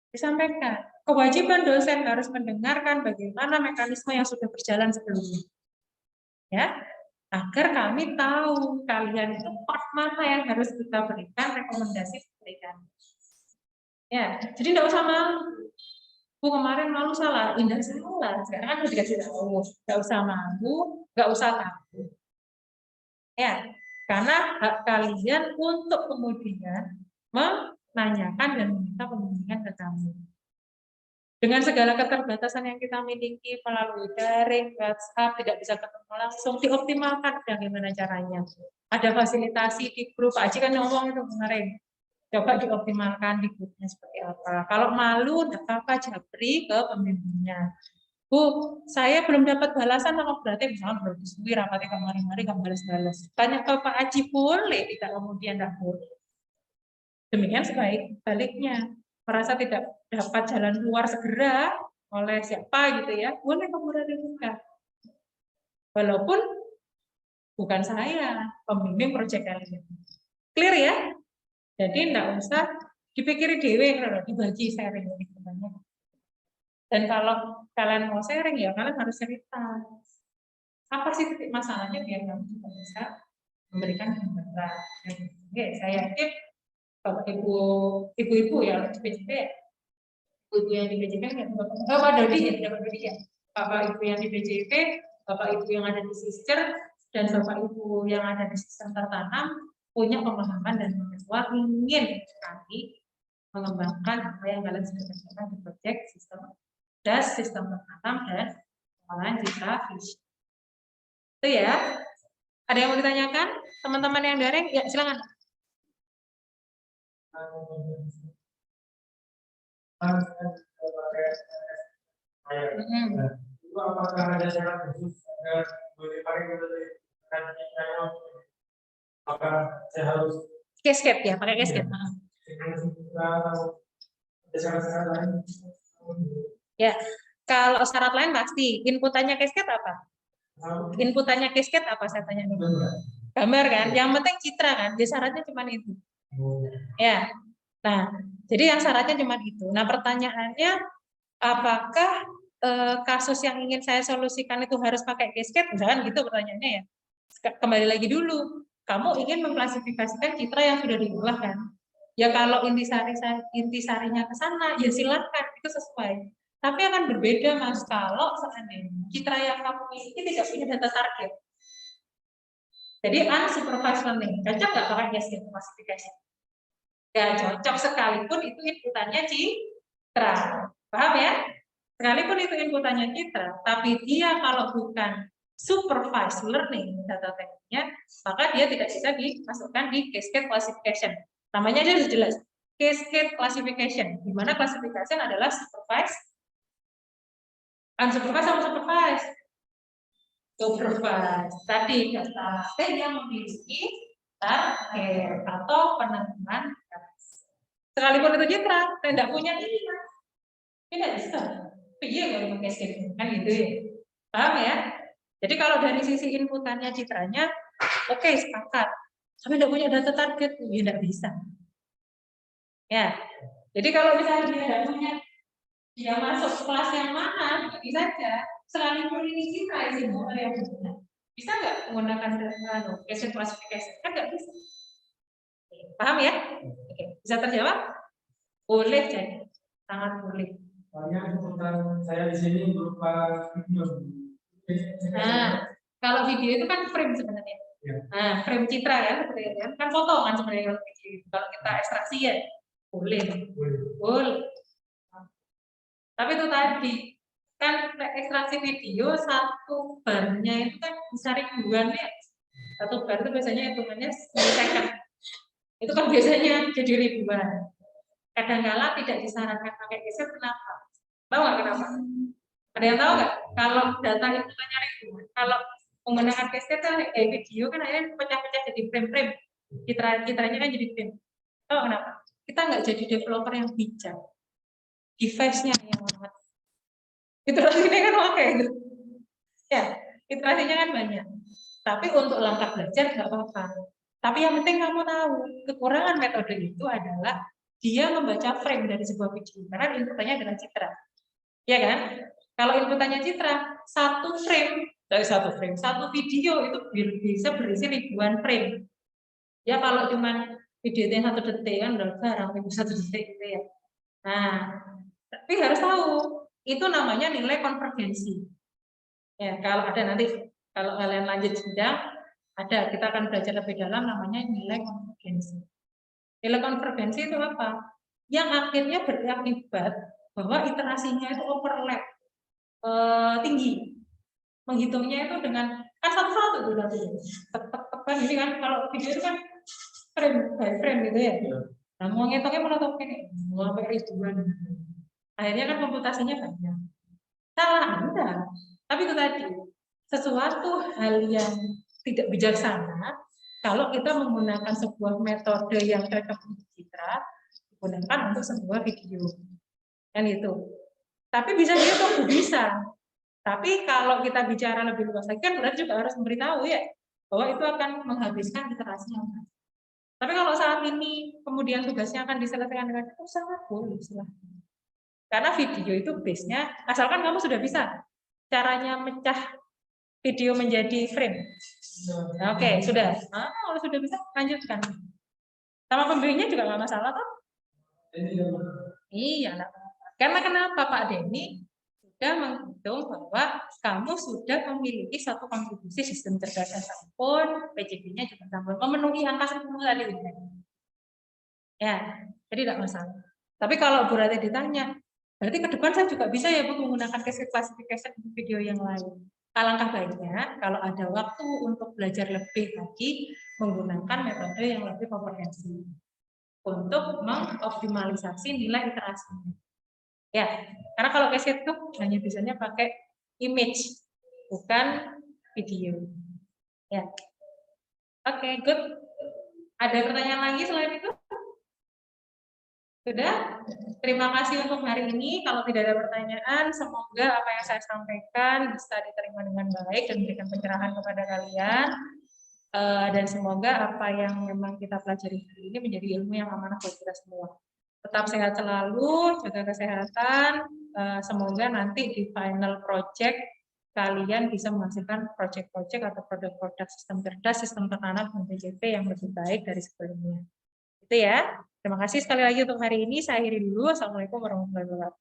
disampaikan. Kewajiban dosen harus mendengarkan bagaimana mekanisme yang sudah berjalan sebelumnya. Ya, agar kami tahu kalian itu part mana yang harus kita berikan rekomendasi berikan. Ya, jadi tidak usah malu. Bu kemarin malu salah, indah salah. Sekarang kan udah dikasih tahu, nggak usah malu, nggak usah takut. Ya, Karena hak kalian untuk kemudian menanyakan dan meminta pembimbingan ke kami. Dengan segala keterbatasan yang kita miliki melalui daring, WhatsApp, tidak bisa ketemu langsung, dioptimalkan bagaimana caranya. Ada fasilitasi di grup, Pak Haji kan ngomong itu kemarin. Coba dioptimalkan di grupnya seperti apa. Kalau malu, tidak apa-apa, japri ke pembimbingnya. Bu, saya belum dapat balasan sama berarti misalnya berdiskusi rapati kemari-mari kamu balas-balas. Tanya ke Pak Haji boleh, tidak kemudian tidak boleh. Demikian sebaliknya. Merasa tidak dapat jalan keluar segera oleh siapa gitu ya, boleh kemudian dibuka. Walaupun bukan saya, pembimbing proyek kalian. Clear ya? Jadi tidak usah dipikiri dewe, dibagi sharing gitu banyak. Dan kalau kalian mau sharing ya kalian harus cerita. Apa sih titik masalahnya biar kamu juga bisa memberikan gambaran. Oke, saya yakin Bapak ibu-ibu ya di PJP, ibu yang di PJP kan Bapak Dodi ya, Bapak Dodi ya. Bapak ibu yang di PJP, Bapak ibu yang ada di sister, dan Bapak ibu yang ada di sistem tertanam punya pemahaman dan pengetahuan ingin sekali mengembangkan apa yang kalian sudah kerjakan di proyek sistem das, sistem tertanam dan pengolahan citra visual. Itu ya. Ada yang mau ditanyakan? Teman-teman yang daring, ya silakan.
Itu apakah ada syarat khusus agar boleh pakai apakah saya harus
Cascade ya, pakai cascade. Ya, kalau syarat lain pasti. Inputannya cascade apa? Inputannya cascade apa saya tanya nih? Gambar kan? Yang penting citra kan? Dia syaratnya cuma itu. Ya. Nah, jadi yang syaratnya cuma itu. Nah, pertanyaannya apakah kasus yang ingin saya solusikan itu harus pakai cascade? Jangan gitu pertanyaannya ya. Kembali lagi dulu. Kamu ingin mengklasifikasikan citra yang sudah diolah kan? Ya kalau intisarinya ke sana, ya silakan, itu sesuai. Tapi akan berbeda Mas kalau seandainya citra yang kamu miliki tidak punya data target. Jadi unsupervised learning, cocok nggak pakai cascade klasifikasi? Ya cocok sekalipun itu inputannya citra. Paham ya? Sekalipun itu inputannya citra, tapi dia kalau bukan supervised learning data tekniknya, maka dia tidak bisa dimasukkan di cascade classification. Namanya dia sudah jelas, cascade classification. Di mana classification adalah supervised, unsupervised sama supervised. Supervised. Tadi data yang memiliki target atau penentuan. Sekalipun itu citra, tidak punya ini, tidak bisa. Iya kalau pakai cascade kan gitu ya. Paham ya? Jadi kalau dari sisi inputannya citranya, oke, sepakat. Tapi tidak punya data target, ya tidak bisa. Ya, jadi kalau misalnya dia tidak punya, dia masuk kelas yang mana, bisa saja. Sekalipun ini citra semua yang benar. Bisa nggak menggunakan cascade classification? Kan nggak bisa. Paham ya? Oke. Bisa terjawab? Boleh jadi, sangat boleh.
Soalnya inputan saya di sini berupa video.
Nah, kalau video itu kan frame sebenarnya.
Ya.
Nah, frame citra ya, seperti itu kan foto kan sebenarnya kalau video. Kalau kita ekstraksi ya boleh. Tapi itu tadi kan ekstraksi video satu barnya itu kan bisa ribuan ya. Satu bar itu biasanya hitungannya second. Itu kan biasanya jadi ribuan. Kadang-kala tidak disarankan pakai cascade, kenapa? Tahu nggak kenapa? Ada yang tahu nggak? Kalau data inputannya ribuan, kalau menggunakan cascade kan video kan akhirnya pecah-pecah jadi frame-frame. Citranya kan jadi frame. Tahu kenapa? Kita nggak jadi developer yang bijak. Device-nya yang lemah. Iterasinya kan oke itu. Ya, iterasinya kan banyak. Tapi untuk langkah belajar nggak apa-apa. Tapi yang penting kamu tahu, kekurangan metode itu adalah dia membaca frame dari sebuah video, karena inputannya adalah citra. Ya kan? Kalau inputannya citra, satu video itu bisa berisi ribuan frame. Ya kalau cuma video yang 1 detik kan udah jarang, 1 detik gitu ya. Nah, tapi harus tahu, itu namanya nilai konvergensi. Ya, kalau ada nanti, kalau kalian lanjut sidang, Ada, kita akan belajar lebih dalam namanya nilai konvergensi. Nilai konvergensi itu apa? Yang akhirnya berakibat bahwa iterasinya itu overlap tinggi. Menghitungnya itu dengan kan satu-satu itu tadi. Tepat ini kan kalau video itu kan frame by frame gitu ya. Nah, mau ngitungnya menetapkan sampai ribuan. Akhirnya kan komputasinya banyak. Salah enggak. Tapi itu tadi sesuatu hal yang tidak bijaksana kalau kita menggunakan sebuah metode yang terekam citra digunakan untuk sebuah video kan itu. Tapi bisa dihitung bisa. Tapi kalau kita bicara lebih luas lagi kan berarti juga harus memberitahu ya bahwa itu akan menghabiskan iterasi yang banyak. Tapi kalau saat ini kemudian tugasnya akan diselesaikan dengan sangat boleh silahkan. Karena video itu base-nya asalkan kamu sudah bisa caranya mecah video menjadi frame. Oke, sudah. Kalau sudah bisa, lanjutkan. Sama pembelinya juga nggak masalah, toh? Iya, karena kenapa Pak Denny sudah menghitung bahwa kamu sudah memiliki satu kontribusi sistem cerdas sampun, PJB-nya juga sampun, memenuhi angka 10 tadi. Ya, jadi tidak masalah. Tapi kalau Bu Rati ditanya, berarti ke depan saya juga bisa ya Bu menggunakan classification video yang lain. Alangkah baiknya kalau ada waktu untuk belajar lebih lagi menggunakan metode yang lebih komprehensif untuk mengoptimalisasi nilai iterasinya. Ya, karena kalau cassette itu hanya bisanya pakai image, bukan video. Ya, oke, good. Ada pertanyaan lagi selain itu? Sudah? Terima kasih untuk hari ini. Kalau tidak ada pertanyaan, semoga apa yang saya sampaikan bisa diterima dengan baik dan memberikan pencerahan kepada kalian. Dan semoga apa yang memang kita pelajari hari ini menjadi ilmu yang amanah buat kita semua. Tetap sehat selalu, jaga kesehatan. Semoga nanti di final project kalian bisa menghasilkan project-project atau produk-produk sistem cerdas, sistem tekanan dan PJP yang lebih baik dari sebelumnya. Itu ya. Terima kasih sekali lagi untuk hari ini. Saya akhiri dulu. Assalamualaikum warahmatullahi wabarakatuh.